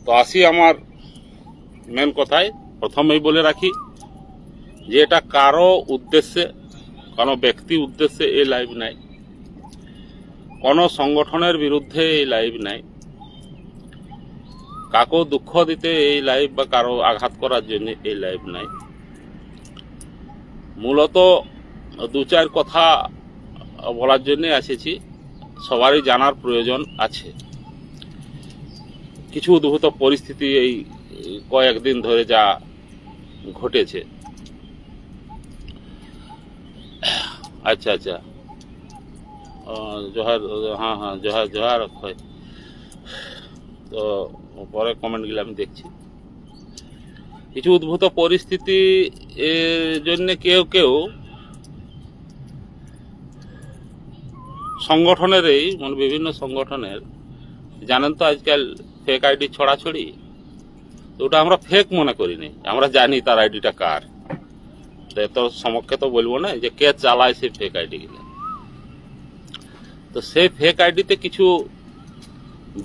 তো আসি আমার মেন কথায়। প্রথমেই বলে রাখি যে এটা কারো উদ্দেশ্যে, কোনো ব্যক্তি উদ্দেশ্যে এই লাইভ নাই, কোনো সংগঠনের বিরুদ্ধে এই লাইভ নাই, কাকো দুঃখ দিতে এই লাইভ বা কারো আঘাত করার জন্য এই লাইভ নাই। মূলত দু চার কথা বলার জন্য এসেছি। সবারই জানার প্রয়োজন আছে। কিছু উদ্ভূত পরিস্থিতি এই কয়েকদিন ধরে যা ঘটেছে। আচ্ছা আচ্ছা, জোহার, হ্যাঁ হ্যাঁ, জোহার জোহার অক্ষয়। তো পরে কমেন্টগুলো আমি দেখছি। কিছু উদ্ভূত পরিস্থিতি এর জন্য কেউ কেউ সংগঠনের মানে বিভিন্ন সংগঠনের, জানেন তো আজকাল ফেক আইডি ছড়াছড়ি, তো ওটা আমরা ফেক মনে করিনি, আমরা জানি তার আইডিটা কার। তো সমক্ষে তো বলবো না যে কে চালায় সেই ফেক আইডি গুলো। তো সেই ফেক আইডিতে কিছু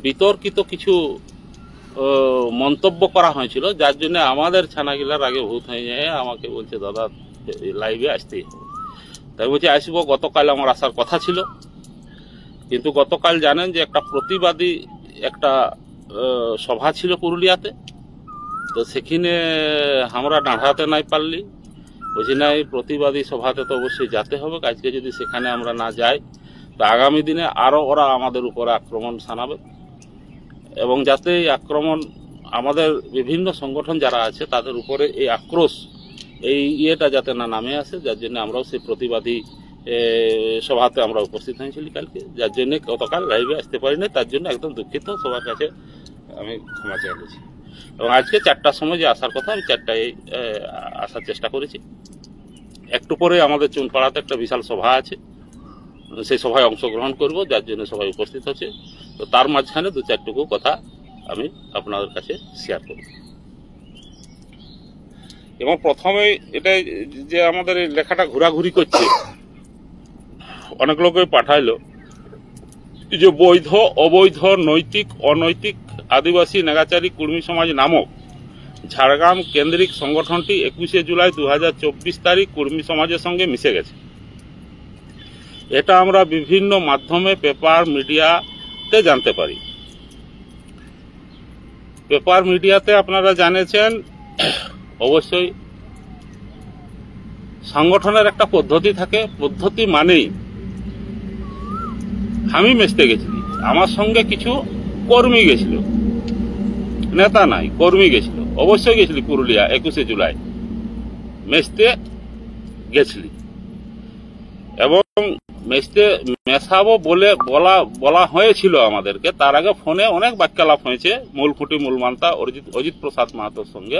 বিতর্কিত কিছু মন্তব্য করা হয়েছিল, যার জন্য আমাদের ছানাগুলার আগে ভূত হয়ে যায়। আমাকে বলছে দাদা লাইভে আসতেই হবে। তাই বলছি আসবো। গতকাল আমার আসার কথা ছিল, কিন্তু গতকাল জানেন যে একটা প্রতিবাদী একটা সভা ছিল পুরুলিয়াতে। তো সেখানে আমরা দাঁড়াতে নাই পারলি। বলছি না, এই প্রতিবাদী সভাতে তো অবশ্যই যেতে হবে। আজকে যদি সেখানে আমরা না যাই তো আগামী দিনে আরো ওরা আমাদের উপরে আক্রমণ শানাবে, এবং যাতে এই আক্রমণ আমাদের বিভিন্ন সংগঠন যারা আছে তাদের উপরে এই আক্রোশ, এই ইয়েটা যাতে না নামে আসে, যার জন্য আমরাও সেই প্রতিবাদী সভাতে আমরা উপস্থিত হয়েছিলি কালকে, যার জন্য গতকাল লাইভে আসতে পারিনি। তার জন্য একদম দুঃখিত, সবার কাছে আমি ক্ষমা চাইছি। এবং আজকে 4টার সময় যে আসার কথা, আমি 4টায় আসার চেষ্টা করেছি। একটু পরে আমাদের চুনপাড়াতে একটা বিশাল সভা আছে, সেই সভায় অংশগ্রহণ করব, যার জন্য সবাই উপস্থিত হচ্ছে। তো তার মাঝখানে দু চারটুকু কথা আমি আপনাদের কাছে শেয়ার করব। এবং প্রথমে এটা যে আমাদের এই লেখাটা ঘোরাঘুরি করছে, অনেক লোকে পাঠাইলো যে বৈধ অবৈধ নৈতিক অনৈতিক আদিবাসী নেগাচারী কুর্মী সমাজ নামক ঝাড়গ্রাম কেন্দ্রিক সংগঠনটি 21শে জুলাই 2024 তারিখ কুর্মী সমাজের সঙ্গে মিশে গেছে। এটা আমরা বিভিন্ন মাধ্যমে, পেপার মিডিয়াতে জানতে পারি। পেপার মিডিয়াতে আপনারা জানেছেন অবশ্যই সংগঠনের একটা পদ্ধতি থাকে। পদ্ধতি মানেই আমি মিশতে গেছি, আমার সঙ্গে কিছু কর্মী গেছিল, নেতা নাই, কর্মী গেছিল। অবশ্যই গেছিলি পুরুলিয়া 21শে জুলাই মিশতে গেছিলি, এবং মেশাবো বলে বলা হয়েছিল আমাদেরকে। তার আগে ফোনে অনেক বাক্যালাপ হয়েছে মূল খুঁটি মূল মান্তা অজিত প্রসাদ মাহাতোর সঙ্গে।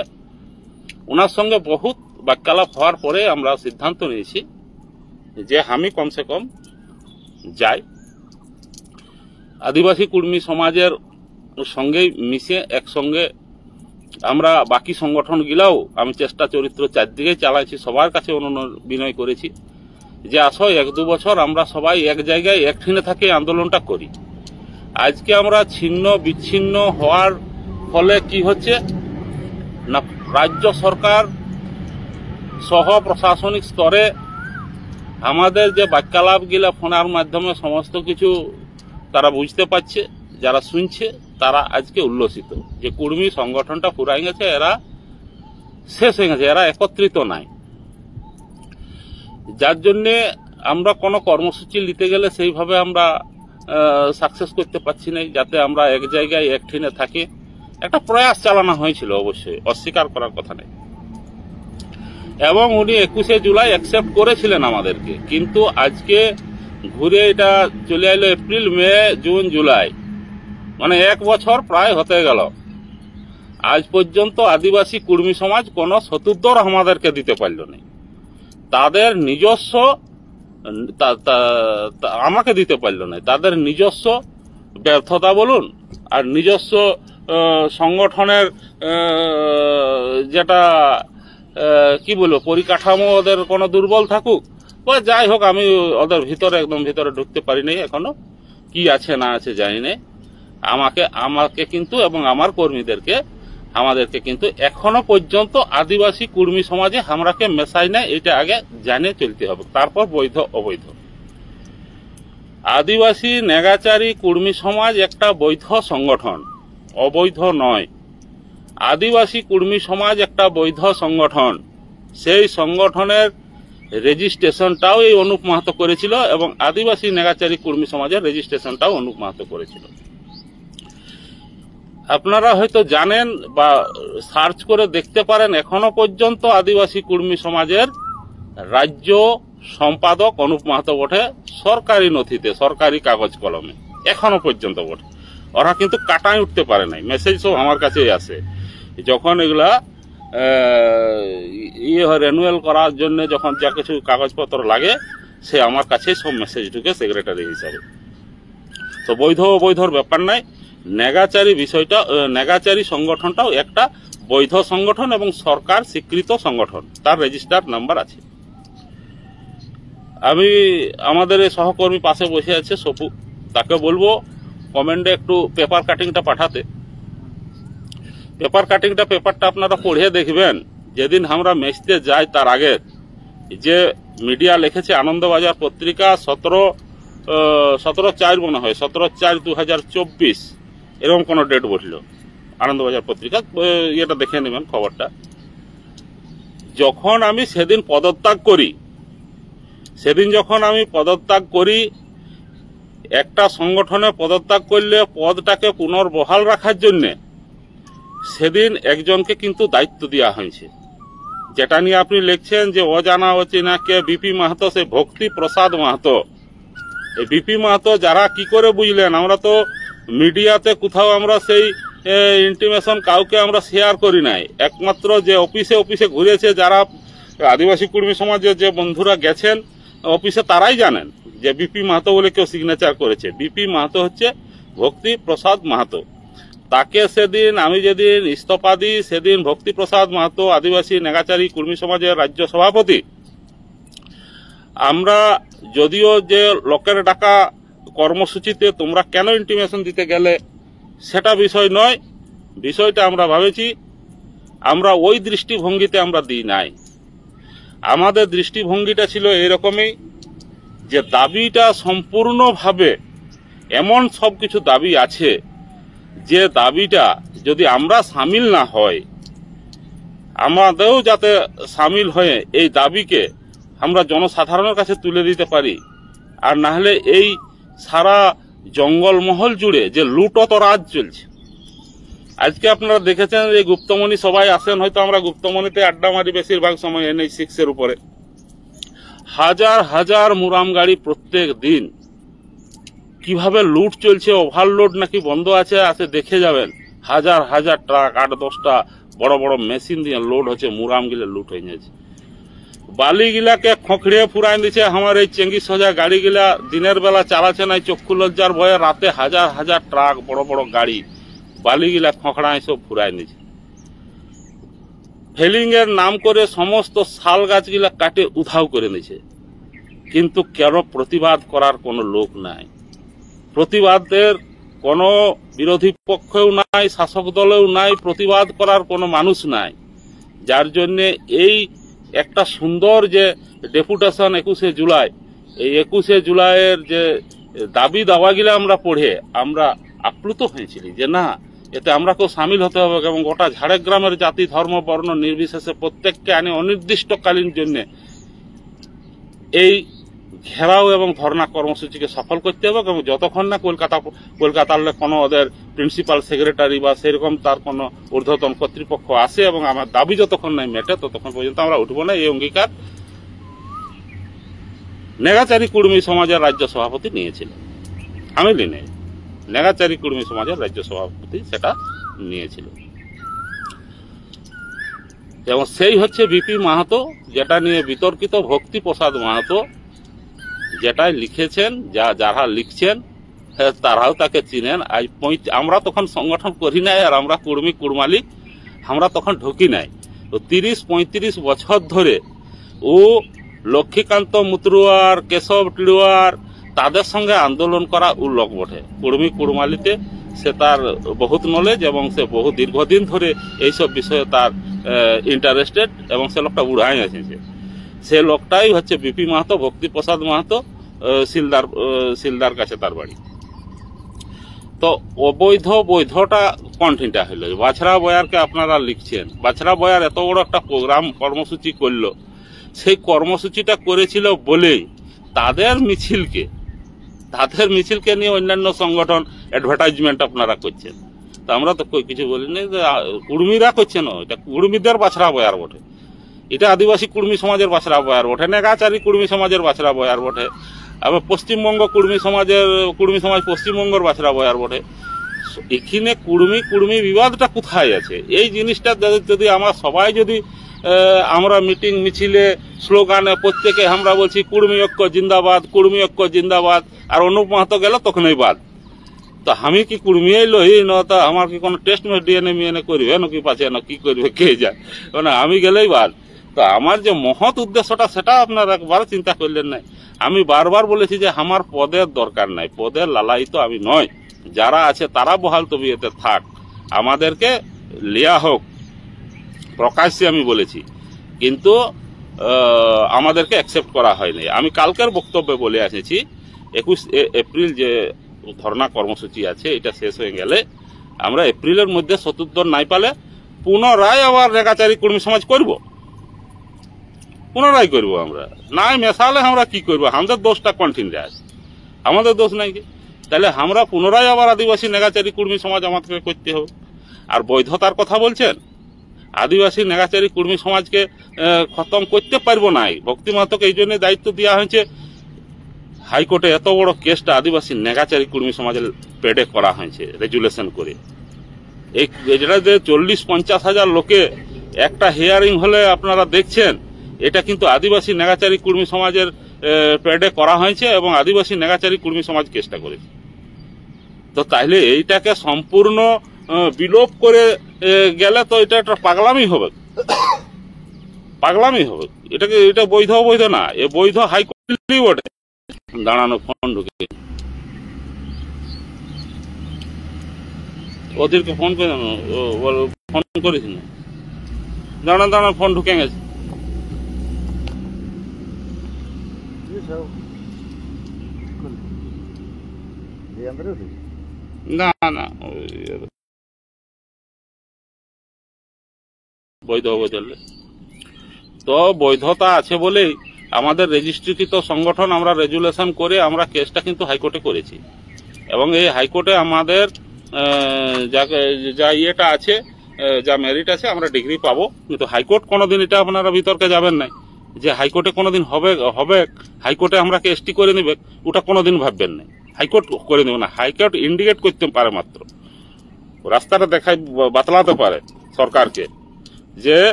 ওনার সঙ্গে বহুত বাক্যালাপ হওয়ার পরে আমরা সিদ্ধান্ত নিয়েছি যে আমি কমসে কম যাই, আদিবাসী কুর্মী সমাজের সঙ্গেই মিশে একসঙ্গে আমরা বাকি সংগঠনগুলাও আমি চেষ্টা চরিত্র চারদিকে চালাইছি, সবার কাছে বিনয় করেছি যে আসো 1-2 বছর আমরা সবাই এক জায়গায় একঠিনে থাকে আন্দোলনটা করি। আজকে আমরা ছিন্ন বিচ্ছিন্ন হওয়ার ফলে কি হচ্ছে না, রাজ্য সরকার সহ প্রশাসনিক স্তরে আমাদের যে বাক্যালাপগুলা ফোনের মাধ্যমে সমস্ত কিছু তারা বুঝতে পারছে, যারা শুনছে তারা আজকে উল্লসিত যে কুর্মী সংগঠনটা ফুরাই গেছে, এরা শেষ হয়ে গেছে, এরা একত্রিত নাই। যার জন্যে আমরা কোনো কর্মসূচি নিতে গেলে সেইভাবে আমরা সাকসেস করতে পারছি না, যাতে আমরা এক জায়গায় একঠিনে থাকি। একটা প্রয়াস চালানো হয়েছিল, অবশ্যই অস্বীকার করার কথা নেই, এবং উনি 21শে জুলাই অ্যাকসেপ্ট করেছিলেন আমাদেরকে। কিন্তু আজকে ঘুরে এটা চলে এলো এপ্রিল, মে, জুন, জুলাই, মানে 1 বছর প্রায় হতে গেল। আজ পর্যন্ত আদিবাসী কুর্মী সমাজ কোনো সত্যুত্তর আমাদেরকে দিতে পারল না। তাদের নিজস্ব আমাকে দিতে পারল না, তাদের নিজস্ব ব্যর্থতা বলুন আর নিজস্ব সংগঠনের যেটা কি বলবো পরিকাঠামো ওদের কোনো দুর্বল থাকুক বা যাই হোক, আমি ওদের ভিতরে একদম ভিতরে ঢুকতে পারি নাই, এখনো কি আছে না আছে জানি না। আমাকে কিন্তু এবং আমার কর্মীদেরকে আমাদেরকে কিন্তু এখনো পর্যন্ত আদিবাসী কুর্মী সমাজে আমরাকে মেশাই না, এটা আগে জানিয়ে চলতে হবে, তারপর বৈধ অবৈধ। আদিবাসী নেগাচারী কুর্মী সমাজ একটা বৈধ সংগঠন, অবৈধ নয়। আদিবাসী কুর্মী সমাজ একটা বৈধ সংগঠন। সেই সংগঠনের রেজিস্ট্রেশনটাও এই অনুপ মাহাতো করেছিল এবং আদিবাসী নেগাচারী কুর্মী সমাজের রেজিস্ট্রেশনটাও অনুপ মাহাতো করেছিল। আপনারা হয়তো জানেন বা সার্চ করে দেখতে পারেন, এখনো পর্যন্ত আদিবাসী কুর্মী সমাজের রাজ্য সম্পাদক অনুপ মাহাতো বটে, সরকারি নথিতে, সরকারি কাগজ কলমে এখনো পর্যন্ত বটে। ওরা কিন্তু কাটায় উঠতে পারে নাই, মেসেজ সব আমার কাছেই আসে। যখন এগুলা রেনুয়াল করার জন্য যখন যা কিছু কাগজপত্র লাগে, সে আমার কাছে সব মেসেজ ঢুকে সেক্রেটারি হিসাবে। তো বৈধ অবৈধর ব্যাপার নাই। নেগাচারী বিষয়টা, নেগাচারী সংগঠনটাও একটা বৈধ সংগঠন এবং সরকার স্বীকৃত সংগঠন, তার রেজিস্টার নাম্বার আছে। আমি আমাদের এই সহকর্মী পাশে বসে আছে সপু, তাকে বলবো কমেন্টে একটু পেপার কাটিংটা পাঠাতে। পেপারটা আপনারা পড়ে দেখবেন। যেদিন আমরা মেচতে যাই তার আগে যে মিডিয়া লিখেছে, আনন্দবাজার পত্রিকা 17/4 মনে হয়, 17/4/2024 এরকম কোন ডেট বলল আনন্দবাজার পত্রিকা, এটা দেখে নেবেন খবরটা। যখন আমি সেদিন যখন আমি পদত্যাগ করি, একটা সংগঠনে পদত্যাগ করলে পদটাকে পুনর্বহাল রাখার জন্য সেদিন একজনকে কিন্তু দায়িত্ব দেওয়া হয়েছে, যেটা নিয়ে আপনি লিখছেন যে অজানা অচেনা কে বিপি মাহাতো, সে ভক্তি প্রসাদ মাহাতো। এই বিপি মাহাতো যারা কি করে বুঝলেন? আমরা তো মিডিয়াতে কোথাও আমরা সেই ইন্টিমেশন কাউকে আমরা শেয়ার করি নাই। একমাত্র যে অফিসে ঘুরেছে, যারা আদিবাসী কুর্মী সমাজের যে বন্ধুরা গেছেন অফিসে, তারাই জানেন যে বিপি মাহাতো বলে কেউ সিগনেচার করেছে। বিপি মাহাতো হচ্ছে ভক্তি প্রসাদ মাহাতো। তাকে সেদিন আমি যেদিন ইস্তফা দিই, সেদিন ভক্তি প্রসাদ মাহাতো আদিবাসী নেগাচারী কুর্মী সমাজের রাজ্য সভাপতি। আমরা যদিও যে লোকের ডাকা কর্মসূচিতে তোমরা কেন ইন্টিমেশন দিতে গেলে সেটা বিষয় নয়, বিষয়টা আমরা ভাবেছি আমরা ওই দৃষ্টিভঙ্গিতে আমরা দিই নাই। আমাদের দৃষ্টিভঙ্গিটা ছিল এরকমই যে দাবিটা সম্পূর্ণভাবে এমন সবকিছু দাবি আছে যে দাবিটা যদি আমরা সামিল না হয়, আমাদেরও যাতে সামিল হয়ে এই দাবিকে আমরা জনসাধারণের কাছে তুলে দিতে পারি। আর না হলে এই সারা জঙ্গলমহল জুড়ে যে লুটত রাজ চলছে। আজকে আপনারা দেখেছেন এই গুপ্তমণি সবাই আসেন, হয়তো আমরা গুপ্তমণিতে আড্ডা মারি বেশিরভাগ সময় NH6 উপরে। হাজার হাজার মুরাম গাড়ি প্রত্যেক দিন কিভাবে লুট চলছে, ওভারলোড নাকি বন্ধ আছে দেখে যাবেন। হাজার হাজার ট্রাক, 8-10টা বড় বড় মেশিন দিয়ে লোড হচ্ছে, মুরাম গিলে লুট হয়ে যাচ্ছে। বালি গিলাকে খোঁখড়িয়ে ফুরাই দিচ্ছে। আমার এই চেঙ্গি সোজা গাড়ি গিলা দিনের বেলা চালাচ্ছে না, চক্ষু লজ্জার ভয়ে রাতে হাজার হাজার ট্রাক বড় বড় গাড়ি বালি গিলা খোঁখড়ায় সব ফুরাই নিচ্ছে। ফেলিং এর নাম করে সমস্ত শাল গাছগুলা কাটে উধাও করে নিচ্ছে, কিন্তু কেন প্রতিবাদ করার কোনো লোক নাই। প্রতিবাদের কোনো বিরোধী পক্ষেও নাই, শাসক দলেও নাই, প্রতিবাদ করার কোনো মানুষ নাই। যার জন্য এই একটা সুন্দর যে ডেপুটেশন 21শে জুলাই, এই 21শে জুলাইয়ের যে দাবি দাওয়াগুলো আমরা পড়ে আমরা আপ্লুত হয়েছিলি যে না, এতে আমরা কেউ সামিল হতে হবে এবং গোটা ঝাড়গ্রামের জাতি ধর্ম বর্ণ নির্বিশেষে প্রত্যেককে আনে অনির্দিষ্টকালীন জন্য এই ঘেরাও এবং ধর্ণা কর্মসূচিকে সফল করতে হবে। এবং যতক্ষণ না কলকাতার কোনো ওদের প্রিন্সিপাল সেক্রেটারি বা সেরকম তার কোনো ঊর্ধ্বতন কর্তৃপক্ষ আসে এবং আমার দাবি যতক্ষণ নাই মেটে, ততক্ষণ পর্যন্ত আমরা উঠবো না। এই অঙ্গীকার নেগাচারী কুর্মী সমাজের রাজ্য সভাপতি নিয়েছিলেন, আমি নিই। নেগাচারী কুর্মী সমাজের রাজ্য সভাপতি সেটা নিয়েছিল এবং সেই হচ্ছে বিপি মাহাতো, যেটা নিয়ে বিতর্কিত ভক্তি প্রসাদ মাহাতো যেটা লিখেছেন, যারা লিখছেন তারাও তাকে চিনেন। আজ আমরা তখন সংগঠন করি নাই, আর আমরা কুর্মালি আমরা তখন ঢুকি নাই। তো 30-35 বছর ধরে ও লক্ষ্মীকান্ত মুতরুয়ার, কেশব টিড়ুয়ার তাদের সঙ্গে আন্দোলন করা ও লোক বটে। কুর্মালিতে সে তার বহুত নলেজ এবং সে বহু দীর্ঘদিন ধরে এইসব বিষয়ে তার ইন্টারেস্টেড এবং সে লোকটা উড়াই আছে। সে লোকটাই হচ্ছে বিপি মাহাতো, ভক্তিপ্রসাদ মাহাতো, শিলদার কাছে তার বাড়ি। তো অবৈধ বৈধটা কন্টিনিউটা হইল। বাছড়া বয়ারকে আপনারা লিখছেন, বাছড়া বয়ার এত বড় একটা প্রোগ্রাম কর্মসূচি করলো, সেই কর্মসূচিটা করেছিল বলেই তাদের মিছিলকে নিয়ে অন্যান্য সংগঠন অ্যাডভার্টাইজমেন্ট আপনারা করছেন। তা আমরা তো কিছু বলিনি, কুর্মীরা করছে না, এটা কুর্মীদের বাছড়া বয়ার বটে, এটা আদিবাসী কুর্মী সমাজের বাছড়া বয়ার বটে, নেগাচারী কুর্মী সমাজের বাছড়া বয়ার বটে, আবার পশ্চিমবঙ্গ কুর্মী সমাজ পশ্চিমবঙ্গের বাছড়া বয়ার বটে। এখানে কুর্মী বিবাদটা কোথায় আছে? এই জিনিসটা যদি আমরা সবাই যদি আমরা মিটিং মিছিলে স্লোগানে প্রত্যেকে আমরা বলছি কুর্মী ঐক্য জিন্দাবাদ, কুর্মী ঐক্য জিন্দাবাদ, আর অনুপ মাহাতো গেল তখনই বাদ। তো আমি কি কুর্মী লই ন, তা আমার কি কোনো টেস্ট ডিএনএ মিএনএ করবে নাকি পাচ্ছে না, কি করবে কে যায়, মানে আমি গেলেই বাদ। তো আমার যে মহৎ উদ্দেশ্যটা সেটা আপনারা একবার চিন্তা করলেন না। আমি বারবার বলেছি যে আমার পদের দরকার নাই, পদের লালাই তো আমি নয়, যারা আছে তারা বহাল তবিয়তে থাক, আমাদেরকে লিয়া হোক, প্রকাশ্যে আমি বলেছি, কিন্তু আমাদেরকে অ্যাকসেপ্ট করা হয়নি। আমি কালকের বক্তব্যে বলে এসেছি 21 এপ্রিল যে ধর্ণা কর্মসূচি আছে এটা শেষ হয়ে গেলে আমরা এপ্রিলের মধ্যে সত্যুত্তর নাই পালে পুনরায় আবার নেগাচারী কর্মী সমাজ করব, পুনরায় করবো। আমরা নাই মেশালে আমরা কি করবো? আমাদের দোষটা কন্টিনিউ আছে, আমাদের দোষ নাই কি? তাহলে আমরা পুনরায় আবার আদিবাসী নেগাচারী কর্মী সমাজ আমাদেরকে করতে হবে। আর বৈধতার কথা বলছেন, আদিবাসী নেগাচারী কর্মী সমাজকে খতম করতে পারবো নাই। ভক্তি মাহাতোকে এই জন্য দায়িত্ব দেওয়া হয়েছে, হাইকোর্টে এত বড় কেসটা আদিবাসী নেগাচারী কর্মী সমাজের পেডে করা হয়েছে রেজুলেশন করে। এই যেটা যে 40-50 হাজার লোকে একটা হিয়ারিং হলে আপনারা দেখছেন, এটা কিন্তু আদিবাসী নেগাচারী কর্মী সমাজের পেডে করা হয়েছে এবং আদিবাসী নেগাচারী কর্মী সমাজ কেসটা করেছে। তো তাইলে এইটাকে সম্পূর্ণ বিলোপ করে গেলে তো এটা একটা পাগলামি হবে, এটা বৈধ না, এ বৈধ হাইকোর্টেরই বটে। দাঁড়ানো, ফোন ঢুকে, ওদেরকে ফোন করে ফোন করেছি না, দাঁড়ান ফোন ঢুকে গেছে। না বৈধ চললে তো বৈধতা আছে বলেই আমাদের রেজিস্ট্রিকৃত সংগঠন আমরা রেজুলেশন করে আমরা কেসটা কিন্তু হাইকোর্টে করেছি এবং এই হাইকোর্টে আমাদের যা ইয়েটা আছে, যা মেরিট আছে, আমরা ডিগ্রি পাবো। কিন্তু হাইকোর্ট কোনোদিন এটা আপনারা বিতর্কে যাবেন নাই যে হাইকোর্টে কোনোদিন হবে হাইকোর্টে আমরা কেসটি করে নেবে, ওটা কোনোদিন ভাববেন না। হাইকোর্ট করে নেবে না, হাইকোর্ট ইন্ডিকেট করতে পারে, মাত্র রাস্তাটা দেখায় বাতলাতে পারে সরকারকে যে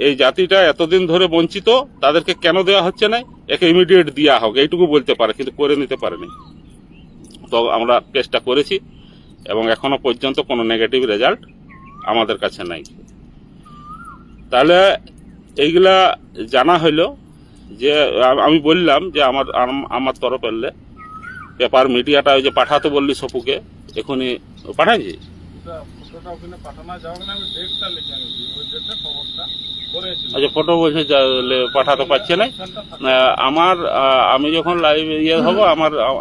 এই জাতিটা এতদিন ধরে বঞ্চিত, তাদেরকে কেন দেওয়া হচ্ছে না, একে ইমিডিয়েট দেওয়া হোক, এইটুকু বলতে পারে, কিন্তু করে নিতে পারেনি। তো আমরা কেসটা করেছি এবং এখনো পর্যন্ত কোনো নেগেটিভ রেজাল্ট আমাদের কাছে নাই। তাহলে এইগুলা জানা হইল যে আমি বললাম যে আমার তরফের পেপার মিডিয়াটা ওই যে পাঠাতে বললি সপুকে, এখনই পাঠাইছি। আচ্ছা, ফটো বলছে পাঠাতে পারছে না। আমি যখন লাইভ হবো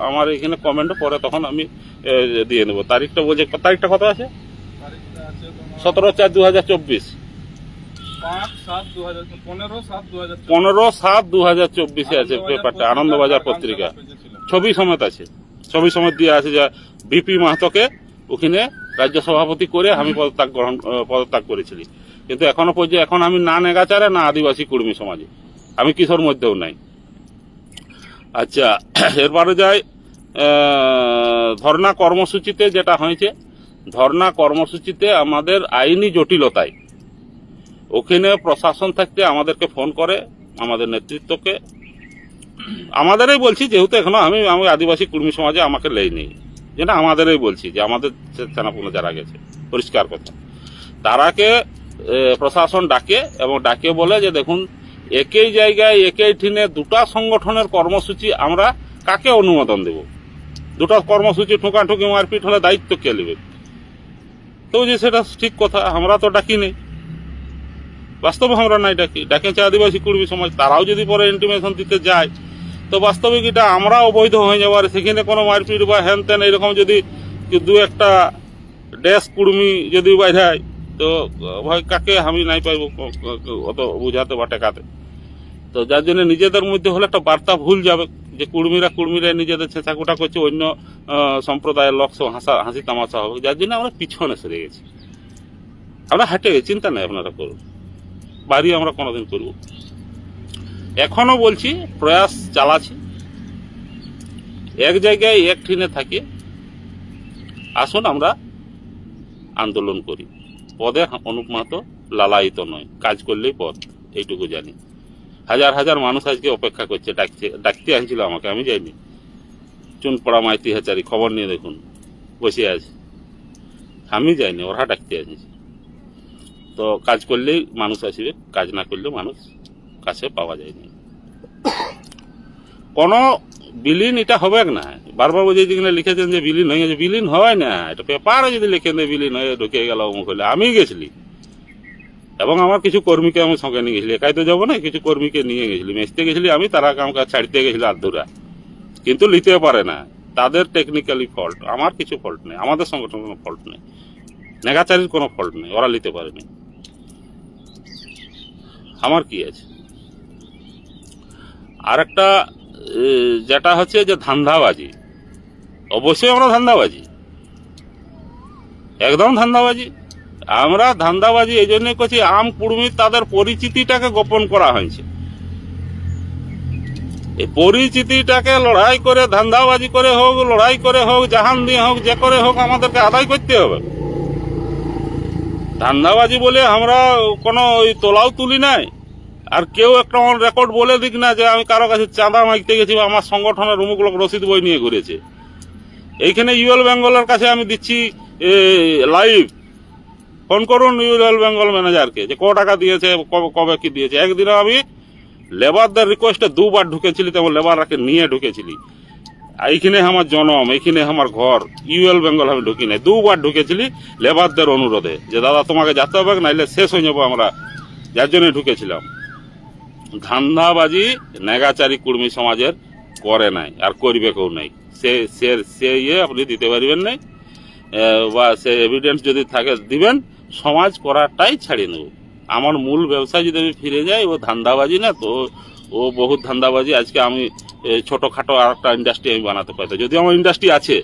আমার এখানে কমেন্টে পরে তখন আমি দিয়ে নেবো। তারিখটা বলছে, তারিখটা কত আছে? 17/4/2024, 15/7/2024 আছে পেপারটা, আনন্দবাজার পত্রিকা, ছবি সমেত আছে, ছবি সমেত দিয়ে আছে যে বিপি মাহাতোকে ওখানে রাজ্য সভাপতি করে আমি পদত্যাগ করেছিলি। কিন্তু এখনো পর্যন্ত এখন আমি না নেগাচারে না আদিবাসী কর্মী সমাজে, আমি কিশোর মধ্যেও নাই। আচ্ছা, এরপরে যাই ধর্ণা কর্মসূচিতে যেটা হয়েছে। ধর্ণা কর্মসূচিতে আমাদের আইনি জটিলতায় ওখানে প্রশাসন থাকতে আমাদেরকে ফোন করে, আমাদের নেতৃত্বকে, আমাদেরই বলছি, যেহেতু এখনো আমি আদিবাসী কর্মী সমাজে আমাকে লেইনি, যেটা আমাদেরই বলছি যে আমাদের সেনাপুনে যারা গেছে, পরিষ্কার কথা, তারাকে প্রশাসন ডাকে এবং ডাকে বলে যে দেখুন, একই জায়গায় একই ঠিনে দুটা সংগঠনের কর্মসূচি আমরা কাকে অনুমোদন দেব? দুটা কর্মসূচি ঠোকাঠুকি মারপিট হলে দায়িত্ব কে নেবে? তো যে সেটা ঠিক কথা, আমরা তো ডাকি নেই, বাস্তবে আমরা নাই ডাকি, ডাকেছে আদিবাসী কুর্মী সমাজ, তারাও যদি পরে ইন্টিমেশন দিতে যায় তো বাস্তবিক এটা আমরা অবৈধ হয়ে যাবো। আর সেখানে কোনো মারপিট বা হ্যান ত্যান এরকম যদি দু একটা ড্যাশ কুর্মী যদি বাঁধায় তো ভাই কাকে আমি নাই পাইব অত বুঝাতে বা টেকাতে। তো যার জন্য নিজেদের মধ্যে হলে একটা বার্তা ভুল যাবে যে কুর্মীরা নিজেদের ছেঁচাকুটা করছে, অন্য সম্প্রদায়ের লোক সব হাসি তামাশা হবে, যার জন্য আমরা পিছনে সরে গেছি, আমরা হাঁটে গেছি। চিন্তা নেই, আপনারা করুন, বাড়ি আমরা কোনোদিন করব। এখনো বলছি, প্রয়াস চালাচ্ছি, এক জায়গায় এক ঠিনে থাকি, আসুন আমরা আন্দোলন করি। পদে অনুপ মাহাতো লালায়িত নয়, কাজ করলেই পদ, এইটুকু জানি। হাজার হাজার মানুষ আজকে অপেক্ষা করছে, ডাকতে আসছিল আমাকে, আমি যাইনি। চুনপড়া মাইতি হাচারি খবর নিয়ে দেখুন বসে আছে, আমি যাইনি, ওরা ডাকতে আসিছে। তো কাজ করলেই মানুষ আসবে, কাজ না করলে মানুষ কাছে পাওয়া যায়নি। কোন বিলীন এটা হবে না, বারবার বুঝে যেখানে লিখেছেন যে বিলীন হয়ে গেছে, বিলীন হয় না। এটা পেপারে যদি লিখে দেয় বিলীন হয়ে ঢুকে গেল অমুক হলে, আমি গেছিলি এবং আমার কিছু কর্মীকে আমি সঙ্গে নিয়ে গেছিলি, একাই তো যাবো না, কিছু কর্মীকে নিয়ে গেছিলি, মেসতে গেছিলি আমি, তারা কাম কাজ ছাড়তে গেছিল আধুরা, কিন্তু নিতে পারে না, তাদের টেকনিক্যালি ফল্ট, আমার কিছু ফল্ট নেই, আমাদের সংগঠনের কোনো ফল্ট নেই, নেগাচারির কোনো ফল্ট নেই, ওরা নিতে পারেনি, আমার কি আছে। আর একটা যেটা হচ্ছে যে ধান্দাবাজি, অবশ্যই আমরা ধান্দাবাজি, একদম ধান্দাবাজি। আমরা ধান্দাবাজি এই জন্য করছি, আম কুর্মী তাদের পরিচিতিটাকে গোপন করা হয়েছে, এই পরিচিতিটাকে লড়াই করে, ধান্দাবাজি করে হোক, লড়াই করে হোক, জাহান দিয়ে হোক, যে করে হোক, আমাদেরকে আদায় করতে হবে। ধান্দাবাজি বলে আমরা কোনো তোলাও তুলি নাই, আর কেউ একটা আমার রেকর্ড বলে দিক না যে আমি কারো কাছে চাঁদা মাগতে গেছি বা আমার সংগঠনের অমুক লোক রসিদ বই নিয়ে ঘুরেছে। এইখানে ইউএল বেঙ্গলের কাছে আমি দিচ্ছি লাইভ, ফোন করুন ইউএল বেঙ্গল ম্যানেজারকে যে ক টাকা দিয়েছে, কবে কি দিয়েছে। একদিনে আমি লেবারদের রিকোয়েস্টে দুবার ঢুকেছিলি, তেমন লেবারকে নিয়ে ঢুকেছিলি। এইখানে আমার জনম, এইখানে আমার ঘর, ইউএল বেঙ্গল আমি ঢুকি নাই, দুবার ঢুকেছিলি লেবারদের অনুরোধে যে দাদা তোমাকে যেতে হবে, নাইলে শেষ হয়ে যাবো আমরা, যার জন্য ঢুকেছিলাম। ধান্দাবাজি নেগাচারি কুর্মী সমাজের করে নাই, আর করবে কেউ নাই, সে আপনি দিতে পারবেন নাই, বা সে এভিডেন্স যদি থাকে দিবেন, সমাজ করাটাই ছাড়িয়ে নেব। আমার মূল ব্যবসায় যদি আমি ফিরে যাই, ও ধান্দাবাজি না তো, ও বহুত ধান্দাবাজি। আজকে আমি ছোটখাটো আর একটা ইন্ডাস্ট্রি আমি বানাতে পারতাম, যদি আমার ইন্ডাস্ট্রি আছে,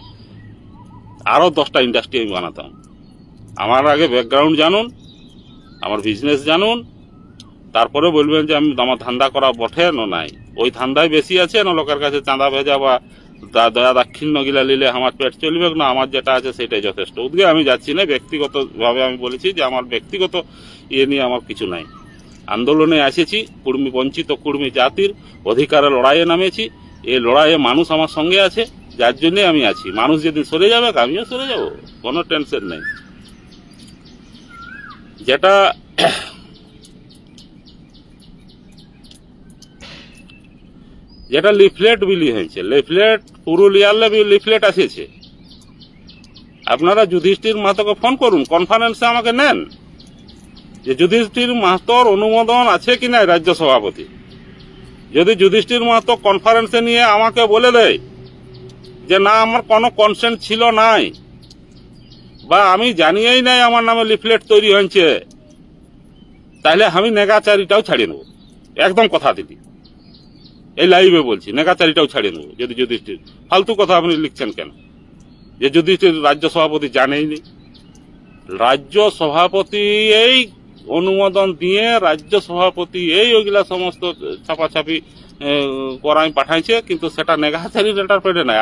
আরো 10টা ইন্ডাস্ট্রি আমি বানাতাম। আমার আগে ব্যাকগ্রাউন্ড জানুন, আমার বিজনেস জানুন, তারপরে বলবেন যে আমি আমার ধান্দা করা বটে না নাই। ওই ধান্দায় বেশি আছে না লোকের কাছে চাঁদা ভেজা বা দয়া দাক্ষিণ্য গিলা নিলে আমার পেট চলবে না, আমার যেটা আছে সেটাই যথেষ্ট। উদ্গে আমি যাচ্ছি না, ব্যক্তিগত ভাবে আমি বলেছি যে আমার ব্যক্তিগত ইয়ে নিয়ে আমার কিছু নাই। আন্দোলনে এসেছি, কুর্মী বঞ্চিত কুর্মী জাতির অধিকারের লড়াইয়ে নামেছি, এই লড়াইয়ে মানুষ আমার সঙ্গে আছে, যার জন্য আমি আছি। মানুষ যেদিন সরে যাবে আমিও সরে যাব, কোনো টেনশন নেই। যেটা লিফলেট বিলি হয়েছে, লিফলেট পুরুলিয়ার লিফলেট আসেছে, আপনারা যুধিষ্ঠির মাহাতোকে ফোন করুন, কনফারেন্সে আমাকে নেন যে যুধিষ্ঠির মাহাতোর অনুমোদন আছে কিনা রাজ্য সভাপতি। যদি যুধিষ্ঠির মাহাতো কনফারেন্সে নিয়ে আমাকে বলে দেয় যে না আমার কোনো কনসেন্ট ছিল নাই, বা আমি জানিয়েই নাই আমার নামে লিফলেট তৈরি হয়েছে, তাহলে আমি নেগাচারিটাও ছাড়িয়ে নেব, একদম কথা দিদি, এই লাইভে বলছি, নেগাচারিটাও ছাড়িয়ে নেব। যদি যুধিষ্ঠির, ফালতু কথা আপনি লিখছেন কেন যে যুধিষ্ঠির রাজ্য সভাপতি জানেইনি? রাজ্য সভাপতি এই অনুমোদন দিয়ে, রাজ্য সভাপতি এই ওইগুলা সমস্ত ছাপাছাপি করাই পাঠাইছে, কিন্তু সেটা নেগাচারির পেটে নাই,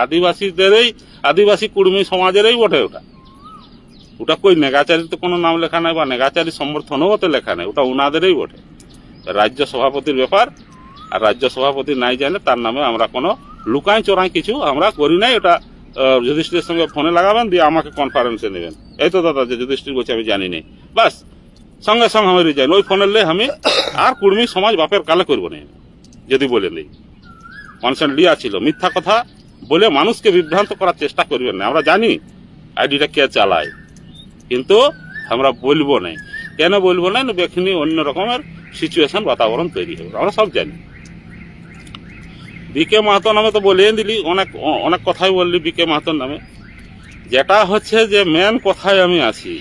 আদিবাসী কুর্মী সমাজেরই বটে। ওটা কই নেগাচারির তো কোনো নাম লেখা নাই, বা নেগাচারি সমর্থনও ওতে লেখা নাই, ওটা ওনাদেরই বটে। রাজ্য সভাপতির ব্যাপার, আর রাজ্য সভাপতি নাই জানে তার নামে আমরা কোনো লুকাই চোরাই কিছু আমরা করি নাই। ওটা যুধিষ্ঠিরের সঙ্গে ফোনে লাগাবেন, দিয়ে আমাকে কনফারেন্সে নেবেন, এই তো দাদা যে যুধিষ্ঠির বলছে আমি জানি নাই, বাস সঙ্গে সঙ্গে আমি রিজাইন। ওই ফোনের লে আমি আর কুর্মী সমাজ বাপের কালে করবো না, যদি বলে নেই কনসেন্ট লিয়া ছিল। মিথ্যা কথা বলে মানুষকে বিভ্রান্ত করার চেষ্টা করবেন না, আমরা জানি আইডিটা কে চালায়, কিন্তু আমরা বলবো না। কেন বলবো না? এখানে অন্য রকমের সিচুয়েশন বাতাবরণ তৈরি হবে, আমরা সব জানি। বিকে মাহাতো নামে তো বলেই দিলি, অনেক অনেক কথাই বললি বিকে মাহাতোর নামে। যেটা হচ্ছে যে মেন কথায় আমি আছি,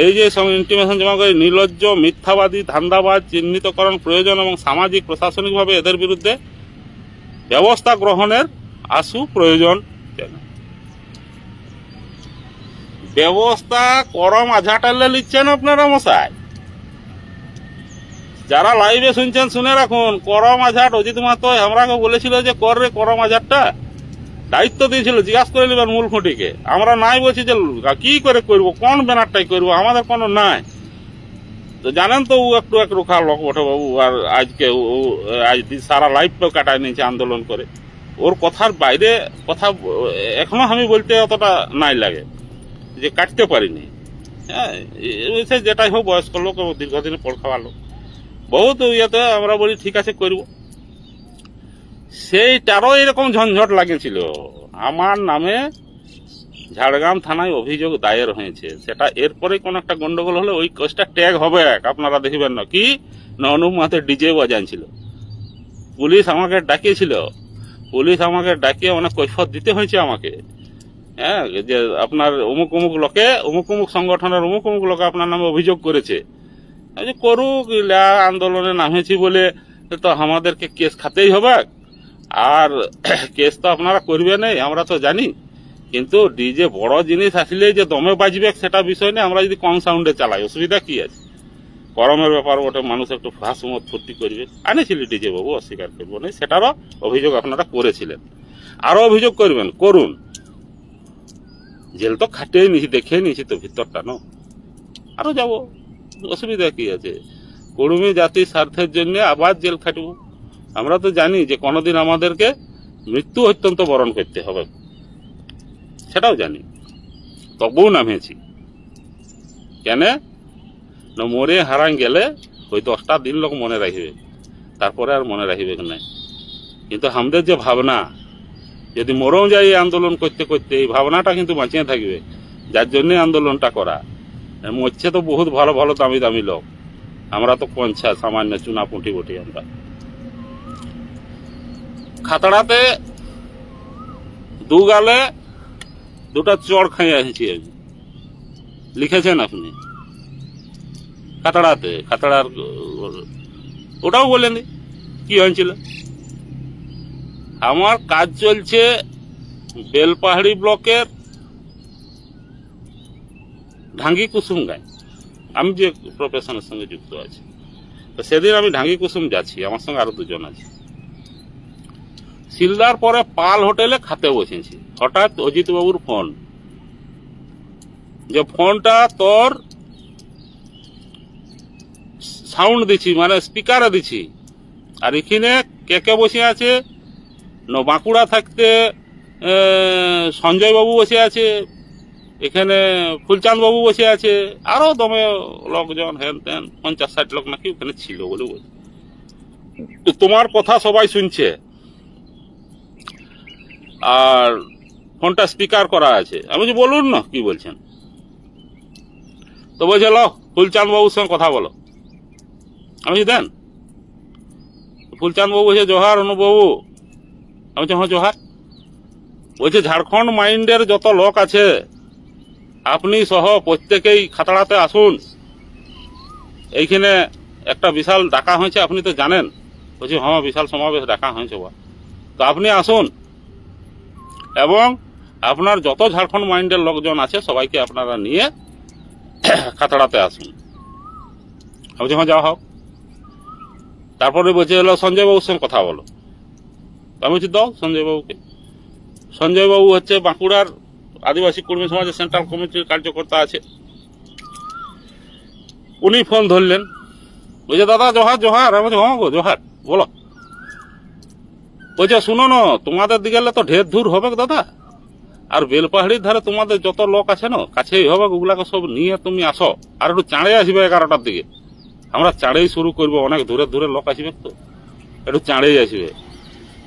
এই যে ইন্টিমেশন জমা করে নির্লজ্জ, মিথ্যাবাদী, ধান্দাবাজ চিহ্নিতকরণ প্রয়োজন এবং সামাজিক প্রশাসনিকভাবে এদের বিরুদ্ধে ব্যবস্থা গ্রহণের আশু প্রয়োজন। ব্যবস্থা করম আঝাটালে নিচ্ছেন আপনারা মশাই। যারা লাইভে শুনছেন শুনে রাখুন, করম আঝাট অজিত মাহাতো আমরাকে বলেছিল যে কর রে করম আঝাটটা, দায়িত্ব দিয়েছিল, জিজ্ঞাসা করে নেবেন মূল খুঁটিকে। আমরা নাই বলছি যে কি করে করবো, কোন ব্যানারটাই করবো, আমাদের কোনো নাই। তো জানেন তো ও একটু এক রুখা লোক বটে বাবু, আর আজকে আজ সারা লাইফটাও কাটায় নিয়েছে আন্দোলন করে। ওর কথার বাইরে কথা এখনো আমি বলতে অতটা নাই লাগে যে কাটতে পারিনি। হ্যাঁ, যেটাই হোক বয়স্ক লোক, দীর্ঘদিনে পড় খাওয়া লোক, বহুত ইয়েতে আমরা বলি ঠিক আছে করব। সেইটারও এরকম ঝঞ্ঝট লাগেছিল। আমার নামে ঝাড়গ্রাম থানায় অভিযোগ দায়ের হয়েছে, সেটা এরপরে কোন একটা গন্ডগোল হলে ওই কেসটা ট্যাগ হবে, আপনারা দেখবেন না কি না অনুপ মাহাতো ডিজে বাজানছিল। পুলিশ আমাকে ডাকিয়েছিল, পুলিশ আমাকে ডাকিয়ে অনেক কৈফত দিতে হয়েছে আমাকে। হ্যাঁ, যে আপনার অমুক অমুক লোকে, অমুক অমুক সংগঠনের অমুক অমুক লোকে আপনার নামে অভিযোগ করেছে। করুক, আন্দোলনে নামেছি বলে তো আমাদেরকে কেস খাতেই হবে। আর কেস তো আপনারা করবে নাই, আমরা তো জানি। কিন্তু ডিজে বড় জিনিস আসলে যে দমে বাজবে সেটা বিষয় নেই, আমরা যদি কম সাউন্ডে চালাই অসুবিধা কি আছে? গরমের ব্যাপার ওটা, মানুষ একটু ফাঁস মত ফুর্তি করবে। আনেছিলি ডিজে বাবু, অস্বীকার করবো না, সেটারও অভিযোগ আপনারা করেছিলেন। আরো অভিযোগ করবেন, করুন। জেল তো খাটিয়ে নিয়েছি, দেখে নিয়েছি তো ভিতরটা, ন আরো যাবো, অসুবিধা কি আছে? কুড়মি জাতির স্বার্থের জন্য আবার জেল খাটবো। আমরা তো জানি যে কোনোদিন আমাদেরকে মৃত্যু অত্যন্ত বরণ করতে হবে, সেটাও জানি, তবুও নামেছি। কেন না মরে হারান গেলে ওই 10টা দিন লোক মনে রাখবে, তারপরে আর মনে রাখবে না। কিন্তু আমাদের যে ভাবনা, যদি মরেও যাই আন্দোলন করতে করতে, এই ভাবনাটা কিন্তু বাঁচিয়ে থাকবে, যার জন্য আন্দোলনটা করা। মরছে তো বহুত ভালো ভালো দামি দামি লোক, আমরা তো কঞ্চা সামান্য চুনা পুঁটি বটি। আমরা খাতড়াতে দু গালে দুটা চড় খাইয়ে এসেছি, লিখেছেন আপনি। খাতড়াতে, খাতড়ার ওটাও বলেনি কি হয়েছিল। আমার কাজ চলছে বেলপাহাড়ি ব্লকের ঢাঙ্গি কুসুমগাঁয়, আমি যে প্রফেশনের সঙ্গে যুক্ত আছি। তো সেদিন আমি ঢাঙ্গি কুসুম যাচ্ছি, আমার সঙ্গে আরো 2 জন আছে। সিলদার পরে পাল হোটেলে খাতে বসেছি, হঠাৎ অজিত বাবুর ফোন, যে ফোনটা তোর সাউন্ড দিছি, মানে স্পিকারে দিছি, আর এখানে কে কে বসে আছে, বাঁকুড়া থাকতে সঞ্জয় বাবু বসে আছে, এখানে ফুলচাঁদ বাবু বসে আছে, আরো দমে লোকজন, হেন তেন 50-60 লোক নাকি ওখানে ছিল বলে বলছে। তোমার কথা সবাই শুনছে, আর ফোনটা স্পিকার করা আছে। আমি বলছি বলুন না কি বলছেন। তো বলছে লো ফুলচাঁদ বাবুর সঙ্গে কথা বলো। আমি দেন। ফুলচাঁদ বাবু বলছে জোহার অনুপ বাবু। আমি বলছি হ্যাঁ জোহার। বলছে ঝাড়খণ্ড মাইন্ডের যত লোক আছে আপনি সহ প্রত্যেকেই খাতড়াতে আসুন, এইখানে একটা বিশাল ডাকা হয়েছে, আপনি তো জানেন। বলছি হ্যাঁ বিশাল সমাবেশ ডাকা হয়েছে, তো আপনি আসুন এবং আপনার যত ঝাড়খণ্ড মাইন্ডের লোকজন আছে সবাইকে আপনারা নিয়ে খাতড়াতে আসুন। বলছি হ্যাঁ যাওয়া হোক। তারপরে বলছে এলো সঞ্জয় বাবুর সঙ্গে কথা বলো। আমি বলছি দাও সঞ্জয় বাবুকে। সঞ্জয় বাবু হচ্ছে বাঁকুড়ার আদিবাসী কর্মী সমাজের সেন্ট্রাল কমিটির কার্যকর্তা আছে। উনি ফোন ধরলেন, বলছে দাদা জোহার জোহার। আমি বলছি হ্যাঁ গো জোহার, বলো। বলছে শুনো না, তোমাদের দিকে তো ঢের দূর হবে দাদা, আর বেলপাহাড়ির ধারে তোমাদের যত লোক আছে না কাছেই হবে, ওগুলাকে সব নিয়ে তুমি আসো, আর একটু চাঁড়ে আসবে 11টার দিকে। আমরা চাঁড়েই শুরু করবো, অনেক দূরে দূরে লোক আসবে, তো একটু চাঁড়েই আসবে।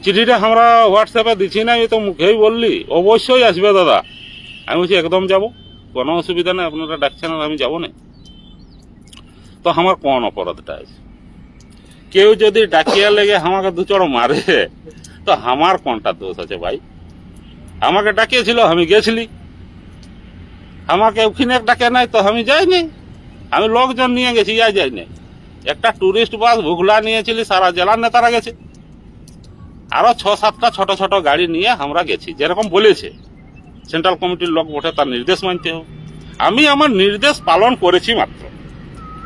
চিঠিটা আমরা হোয়াটসঅ্যাপে দিচ্ছি না, এই তো মুখেই বললি, অবশ্যই আসবে দাদা। আমি বলছি একদম যাবো, কোনো অসুবিধা নেই, আপনারা ডাকছেন আর আমি যাবো না। তো আমার কোন অপরাধটা আছে? কেউ যদি ডাকিয়া লেগে আমাকে দু চড় মারে তো আমার কোনটা দোষ আছে ভাই? আমাকে ডাকিয়েছিল, আমি গেছিলি। আমাকে ওখানে ডাকে নাই তো আমি যাইনি। আমি লোকজন নিয়ে গেছি, যাই নাই। একটা টুরিস্ট বাস ভুগলা নিয়েছিলি, সারা জেলার নেতারা গেছে। আরো 6-7টা ছোট ছোট গাড়ি নিয়ে আমরা গেছি, যেরকম বলেছে সেন্ট্রাল কমিটির লোক বটে, তার নির্দেশ মানতে হবে। আমি আমার নির্দেশ পালন করেছি মাত্র।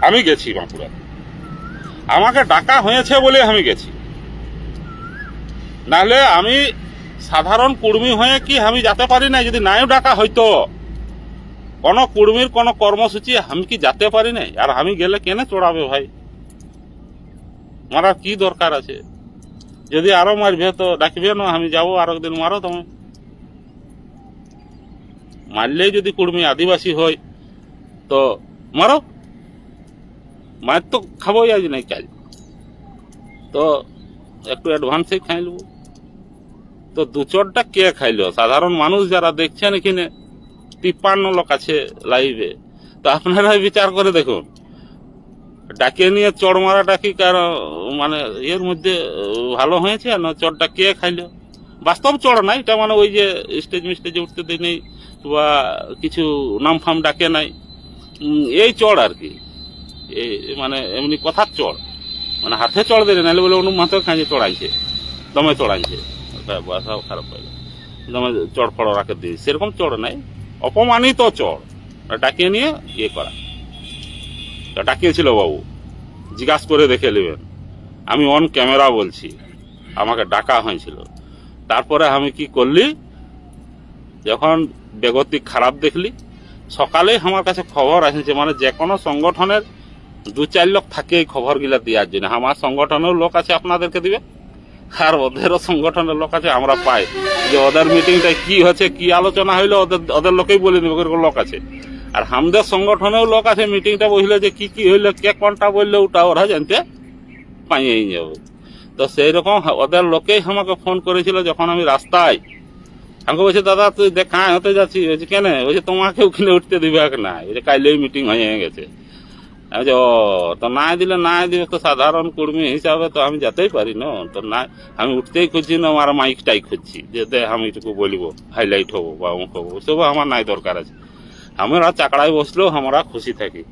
আমি গেছি বাঁকুড়া, আমাকে ডাকা হয়েছে বলে আমি গেছি। নাহলে আমি সাধারণ কর্মী হয়ে কি আমি যেতে পারি না? যদি নাইও ডাকা হইতো, কোন কর্মীর কোন কর্মসূচি আমি কি যেতে পারি না? আর আমি গেলে কেন চড়াবে ভাই? মারার কি দরকার আছে? যদি আরো মারবে তো ডাকবে না, আমি যাবো আর একদিন মারো তুমি। মারলেই যদি কর্মী আদিবাসী হয় তো মারো, মার তো খাবোই আজ নাই কাজ, তো একটু অ্যাডভান্সে খাই নেব। তো দু চোরটা কে খাইলো? সাধারণ মানুষ যারা দেখছেন, এখানে 53 লোক আছে লাইভে, তো আপনারা বিচার করে দেখুন। ডাকে নিয়ে চড় মারাটা কি কারো মানে এর মধ্যে ভালো হয়েছে? না চড়টা কে খাইলো? বাস্তব চড় নাই এটা, মানে ওই যে স্টেজ মিস্টেজে উঠতে দেয় নেই বা কিছু নাম ফাম ডাকে নাই, এই চড় আর কি। এই মানে এমনি কথার চড়, মানে হাতে চড় দেয় নাহলে বলে অনু মাথা খাঁজে চড়াইছে, দমে চড়াইছে, বাসাও খারাপ পাইলো, দমে চড় ফড় রাখে দিয়ে, সেরকম চড় নাই, অপমানিত চড়। ডাকিয়ে নিয়ে ইয়ে করা। ডাকিয়েছিল বাবু, জিজ্ঞাসা করে দেখে নেবেন, আমি অন ক্যামেরা বলছি আমাকে ডাকা হয়েছিল। তারপরে আমি কি করলি, যখন বেগতিক খারাপ দেখলি, সকালে আমার কাছে খবর আসছে, মানে যে কোনো সংগঠনের 2-4 লোক থাকে এই খবর গিলা দেওয়ার জন্য। আমার সংগঠনের লোক আছে আপনাদেরকে দিবে, আর ওদেরও সংগঠনের লোক আছে, আমরা পাই যে ওদের মিটিংটায় কি হচ্ছে, কি আলোচনা হইলো, ওদের লোকেই বলে দিবে, লোক আছে। আর আমাদের সংগঠনেও লোক আছে, মিটিংটা বসলে যে কি কি হইলো, কে কোনটা বললে ওটা ওরা জানতে পাইয়েই যাবে। তো সেই রকম ওদের লোকেই আমাকে ফোন করেছিল যখন আমি রাস্তায়। আমাকে বলছে, দাদা তুই দেখা হতে যাচ্ছি। বলছি কেন? বলছে তোমাকে ওখানে উঠতে দিবে না, বলছে কাইলেই মিটিং হয়ে গেছে। আমি যে ও, তো না দিলে না দিবে, তো সাধারণ কর্মী হিসাবে তো আমি যেতেই পারি না। তো না, আমি উঠতেই খুঁজছি না, আমার মাইকটাই খুঁজছি যে আমি এটুকু বলবো, হাইলাইট হবো বা অমুক হবো, ওসব আমার নাই দরকার আছে। আমরা চাকড়ায় বসলেও আমরা খুশি থাকি।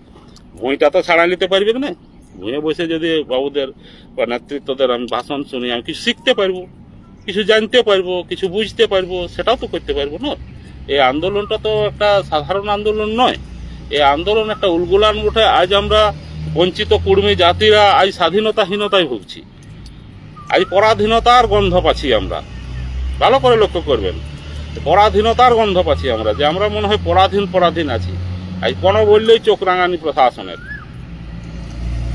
ভুঁইটা তো ছাড়া নিতে পারবে না। ভুঁয়ে বসে যদি বাবুদের বা নেতৃত্বদের আমি ভাষণ শুনি, আমি কিছু শিখতে পারবো, কিছু জানতে পারবো, কিছু বুঝতে পারবো, সেটাও তো করতে পারবো না। এই আন্দোলনটা তো একটা সাধারণ আন্দোলন নয়। এই আন্দোলন একটা উলগুলান উঠে। আজ আমরা বঞ্চিত কর্মী জাতিরা আজ স্বাধীনতাহীনতায় ভুগছি, আজ পরাধীনতার গন্ধ পাচ্ছি আমরা। ভালো করে লক্ষ্য করবেন, পরাধীনতার গন্ধ পাচ্ছি আমরা, যে আমরা মনে হয় পরাধীন আছি। আজ কোনো বললেই চোখ রাঙানি প্রশাসনের।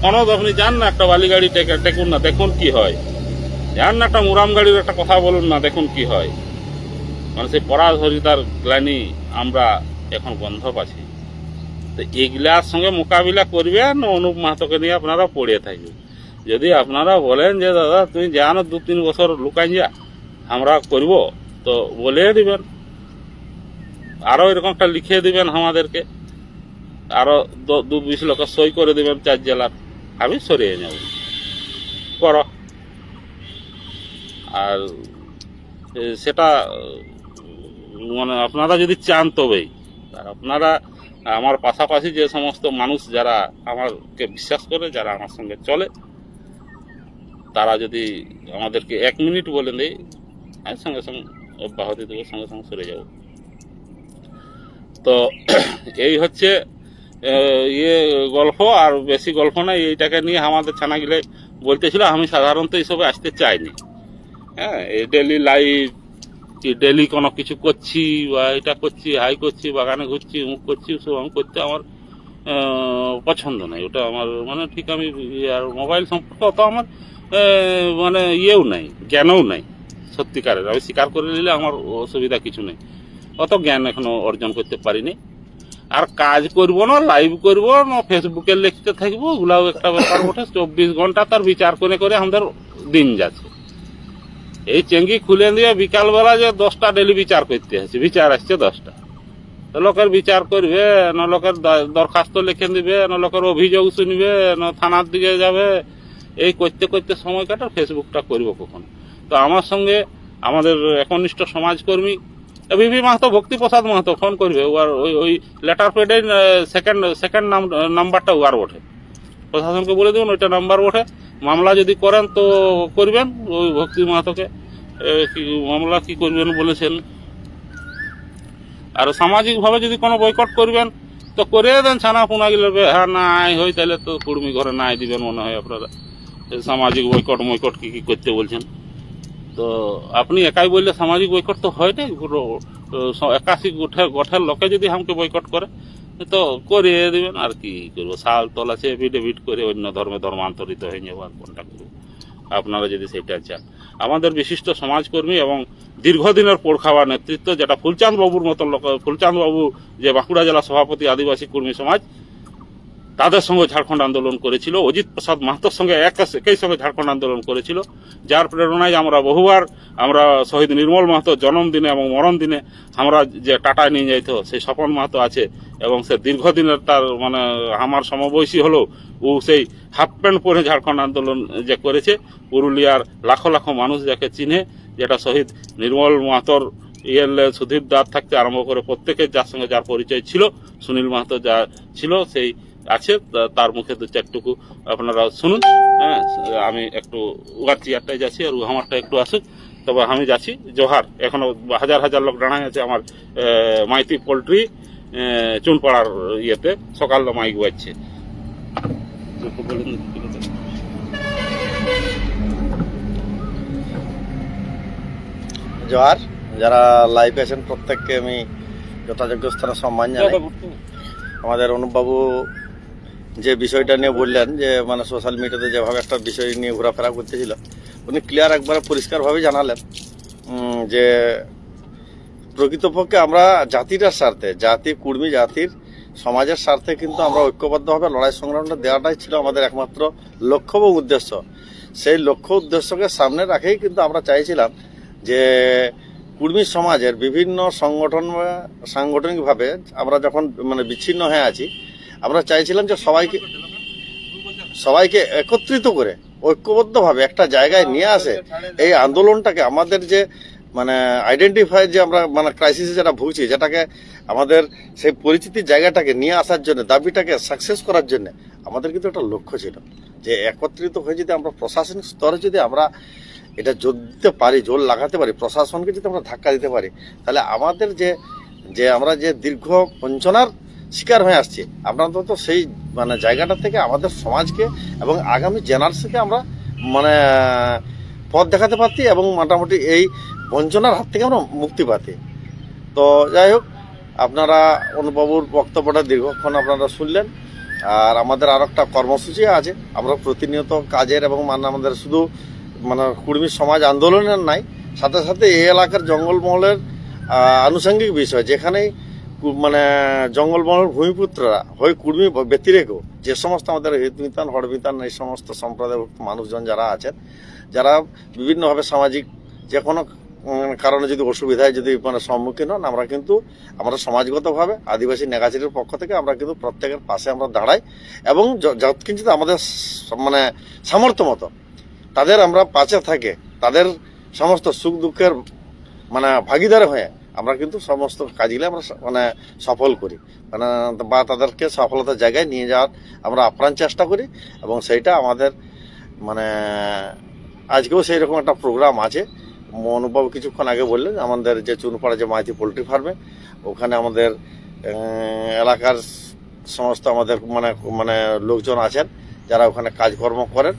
কোনো আপনি যান না, একটা বালি গাড়ি টেকুন না, দেখুন কি হয়। যান না, একটা মুরাম গাড়ির একটা কথা বলুন না, দেখুন কি হয়। মানে সেই পরাধীনতার গ্লানি আমরা এখন গন্ধ পাচ্ছি। তো এগুলার সঙ্গে মোকাবিলা করবেন, অনুপ মাহাতোকে নিয়ে আপনারা পড়ে থাকবেন। যদি আপনারা বলেন যে দাদা তুই যান 2-3 বছর লুকাই যা, আমরা করব, তো বলে দিবেন। আরো এরকম একটা লিখে দিবেন আমাদেরকে, আরো 2-20 লোক সই করে দিবেন 4 জেলার, আমি সরিয়ে নেব, করো। আর সেটা মানে আপনারা যদি চান তবেই। আর আপনারা আমার পাশাপাশি যে সমস্ত মানুষ যারা আমাকে বিশ্বাস করে, যারা আমার সঙ্গে চলে, তারা যদি আমাদেরকে 1 মিনিট বলে দেয়, আমি সঙ্গে সঙ্গে অব্যাহতি দেবো, সঙ্গে সঙ্গে সরে যাব। তো এই হচ্ছে গল্প, আর বেশি গল্প নাই। এইটাকে নিয়ে আমাদের ছানা গিলে বলতেছিল। আমি সাধারণত এইসবে আসতে চাইনি। হ্যাঁ, এই ডেলি লাইভ, ডেলি কোনো কিছু করছি বা এটা করছি, হাই করছি, বাগানে ঘুরছি, মুখ করছি, সব আমি করতে আমার পছন্দ নাই। ওটা আমার মানে ঠিক আমি, আর মোবাইল সম্পর্কে অত আমার মানে ইয়েও নাই, জ্ঞানও নাই সত্যিকারের। আমি স্বীকার করে নিলে আমার অসুবিধা কিছু নেই, অত জ্ঞান এখনো অর্জন করতে পারিনি। আর কাজ করব না, লাইভ করব না, ফেসবুকে লিখতে থাকবো, ওগুলাও একটা ব্যাপার ওঠে। 24 ঘন্টা তার বিচার করে করে আমাদের দিন যাচ্ছে। এই চেঙ্গি খুলে দিয়ে বিকালবেলা যে 10টা ডেলি বিচার করতে আসছে, বিচার আসছে 10টা। লোকের বিচার করবে, না লোকের দরখাস্ত লিখে দিবে, না লোকের অভিযোগ শুনবে, না থানার দিকে যাবে, এই করতে করতে সময় কাটার ফেসবুকটা করবো কখন? তো আমার সঙ্গে আমাদের একনিষ্ঠ সমাজকর্মী বিবি মাহাতো, ভক্তিপ্রসাদ মাহাতো ফোন করবে, ওই লেটার প্যাডে সেকেন্ড নাম্বারটা ওয়ার ওঠে, প্রশাসনকে বলে দেবেন ওইটা নাম্বার ওঠে। মামলা যদি করেন তো করবেন, ওই ভক্তি মাহাতোকে মামলা কি করবেন বলেছেন। আর সামাজিকভাবে যদি কোনো বয়কট করবেন তো করে দেন, ছানা পুনা গেলে হ্যাঁ নাই হয় তাহলে তো কুর্মি ঘরে নাই দিবেন মনে হয় আপনারা। সামাজিক বয়কট কি কি করতে বলছেন? তো আপনি একাই বললে সামাজিক বয়কট তো হয় না, 81 গোঠের লোকে যদি আমাকে বয়কট করে তো করে দিবেন। আর কি করবো, সাল তল আছে, এফিডেভিট করে অন্য ধর্মে ধর্মান্তরিত হয়ে যাবো, আর কোনটা করবো আপনারা যদি সেটা চান। আমাদের বিশিষ্ট সমাজকর্মী এবং দীর্ঘদিনের পোড়খাওয়া নেতৃত্ব, যেটা ফুলচাঁদ বাবুর মতো লোক, ফুলচাঁদ বাবু যে বাঁকুড়া জেলা সভাপতি আদিবাসী কর্মী সমাজ, তাদের সঙ্গে ঝাড়খণ্ড আন্দোলন করেছিল, অজিত প্রসাদ মাহাতোর সঙ্গে একই সঙ্গে ঝাড়খণ্ড আন্দোলন করেছিল, যার প্রেরণায় আমরা বহুবার আমরা শহীদ নির্মল মাহাতোর জন্মদিনে এবং মরণ দিনে আমরা যে টাটায় নিয়ে যাইত, সেই স্বপন মাহাতো আছে এবং সে দীর্ঘদিনের তার মানে আমার সমবয়সী হলো, ও সেই হাফ প্যান্ট পরে ঝাড়খণ্ড আন্দোলন যে করেছে, পুরুলিয়ার লাখো লাখো মানুষ যাকে চিনে, যেটা শহীদ নির্মল মাহাতোর সুধীর দাঁত থাকতে আরম্ভ করে প্রত্যেকের যার সঙ্গে যার পরিচয় ছিল, সুনীল মাহাতো যা ছিল সেই আছে, তার মুখে দু চারটুকু আপনারা শুনুন। হ্যাঁ, আমি একটু উগার চেয়ারটায় যাচ্ছি আর আমারটা একটু আসুক, তবে আমি যাচ্ছি। জোহার, এখনো হাজার হাজার লোক দাঁড়ায় আছে আমার মাইতি পোল্ট্রি চুনপাড়ার ইয়েতে, সকাল মাইক বাজছে। জোহার, যারা লাইভ আছেন প্রত্যেককে আমি যথাযোগ্য স্থানে সম্মান জানাই। আমাদের অনুপবাবু যে বিষয়টা নিয়ে বললেন, যে মানে সোশ্যাল মিডিয়াতে যেভাবে একটা বিষয় নিয়ে ঘোরাফেরা করতেছিল, উনি ক্লিয়ার একবারে পরিষ্কারভাবে জানালেন যে প্রকৃতপক্ষে আমরা জাতিটার স্বার্থে, জাতি কুর্মী জাতির সমাজের স্বার্থে কিন্তু আমরা ঐক্যবদ্ধভাবে লড়াই সংগ্রামটা দেওয়াটাই ছিল আমাদের একমাত্র লক্ষ্য এবং উদ্দেশ্য। সেই লক্ষ্য উদ্দেশ্যকে সামনে রাখেই কিন্তু আমরা চাইছিলাম যে কুর্মী সমাজের বিভিন্ন সাংগঠনিকভাবে আমরা যখন মানে বিচ্ছিন্ন হয়ে আছি, আমরা চাইছিলাম যে সবাইকে একত্রিত করে ঐক্যবদ্ধভাবে একটা জায়গায় নিয়ে আসে এই আন্দোলনটাকে, আমাদের যে মানে আইডেন্টিফাই যে আমরা মানে ক্রাইসিসে যেটা ভুগছি, যেটাকে আমাদের সেই পরিচিতির জায়গাটাকে নিয়ে আসার জন্য, দাবিটাকে সাকসেস করার জন্য আমাদের কিন্তু একটা লক্ষ্য ছিল যে একত্রিত হয়ে যদি আমরা প্রশাসনিক স্তরে যদি আমরা এটা জোর দিতে পারি, জোর লাগাতে পারি, প্রশাসনকে যদি আমরা ধাক্কা দিতে পারি, তাহলে আমাদের যে আমরা যে দীর্ঘ বঞ্চনার শিকার হয়ে আসছি, আমরা অন্তত সেই মানে জায়গাটা থেকে আমাদের সমাজকে এবং আগামী জেনারেশনকে আমরা মানে পথ দেখাতে পারতি এবং মোটামুটি এই বঞ্চনার হাত থেকে আমরা মুক্তি পাতি। তো যাই হোক, আপনারা অনুপবাবুর বক্তব্যটা দীর্ঘক্ষণ আপনারা শুনলেন। আর আমাদের আর একটা কর্মসূচি আছে, আমরা প্রতিনিয়ত কাজের এবং মানে আমাদের শুধু মানে কুর্মী সমাজ আন্দোলনের নাই, সাথে সাথে এই এলাকার জঙ্গলমহলের আনুষঙ্গিক বিষয়, যেখানেই মানে জঙ্গলমহল ভূমিপুত্ররা হয় কুর্মী ব্যতিরেকেও যে সমস্ত আমাদের হিতমিতান, হড়মিতান এই সমস্ত সম্প্রদায়ভুক্ত মানুষজন যারা আছেন, যারা বিভিন্নভাবে সামাজিক যে কোনো কারণে যদি অসুবিধায় যদি মানে সম্মুখীন হন, আমরা সমাজগতভাবে আদিবাসী নেগাচিরের পক্ষ থেকে আমরা কিন্তু প্রত্যেকের পাশে আমরা দাঁড়াই এবং যৎকিঞ্চিত আমাদের মানে সামর্থ্য মতো তাদের আমরা পাশে থাকে, তাদের সমস্ত সুখ দুঃখের মানে ভাগিদার হয়ে আমরা কিন্তু সমস্ত কাজগুলো আমরা মানে সফল করি, মানে বা তাদেরকে সফলতার জায়গায় নিয়ে যাওয়ার আমরা আপ্রাণ চেষ্টা করি। এবং সেইটা আমাদের মানে আজকেও সেই রকম একটা প্রোগ্রাম আছে। অনুভব কিছুক্ষণ আগে বললেন আমাদের যে চুনপাড়া যে মাইতি পোল্ট্রি ফার্মে, ওখানে আমাদের এলাকার সমস্ত আমাদের মানে লোকজন আছেন যারা ওখানে কাজকর্ম করেন,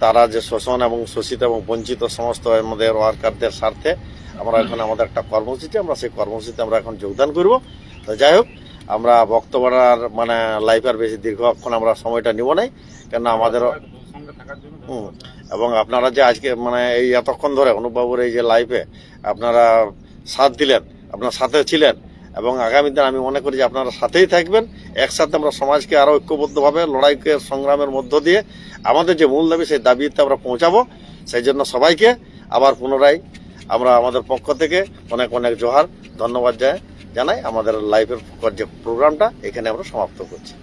তারা যে শোষণ এবং শোষিত এবং বঞ্চিত সমস্ত আমাদের ওয়ার্কারদের স্বার্থে আমরা এখানে আমাদের একটা কর্মসূচি, আমরা সেই কর্মসূচিতে আমরা এখন যোগদান করব। তো যাই হোক, আমরা বক্তব্যটার মানে লাইফের বেশি দীর্ঘক্ষণ আমরা সময়টা নিব নাই, কেন আমাদের এবং আপনারা যে আজকে মানে এই এতক্ষণ ধরে অনুপবাবুর এই যে লাইফে আপনারা সাথ দিলেন, আপনার সাথে ছিলেন এবং আগামী দিন আমি মনে করি যে আপনারা সাথেই থাকবেন। একসাথে আমরা সমাজকে আরো ঐক্যবদ্ধভাবে লড়াইকে সংগ্রামের মধ্য দিয়ে আমাদের যে মূল দাবি সেই দাবিতে আমরা পৌঁছাবো। সেই জন্য সবাইকে আবার পুনরায় আমরা আমাদের পক্ষ থেকে অনেক অনেক জোহার, ধন্যবাদ জানাই আমাদের লাইভের যে প্রোগ্রামটা এখানে আমরা সমাপ্ত করছি।